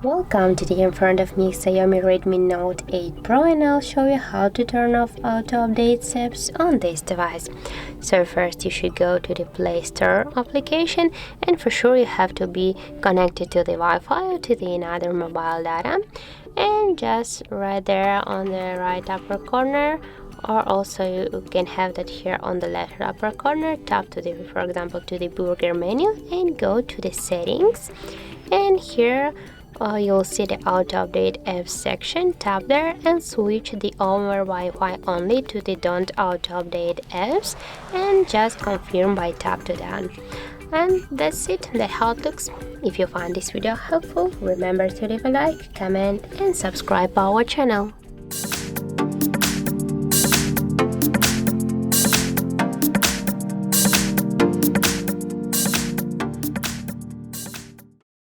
Welcome to the in front of me XIAOMI Redmi Note 8 Pro, and I'll show you how to turn off auto update apps on this device. So first you should go to the Play Store application, and for sure you have to be connected to the Wi-Fi or to the another mobile data, and just right there on the right upper corner, or also you can have that here on the left upper corner, tap to the, for example, to the burger menu and go to the settings, and here you'll see the auto update apps section. Tap there and switch the on or Wi-Fi only to the don't auto update apps, and just confirm by tap to done. And that's it, that's how it looks. If you find this video helpful, remember to leave a like, comment and subscribe our channel.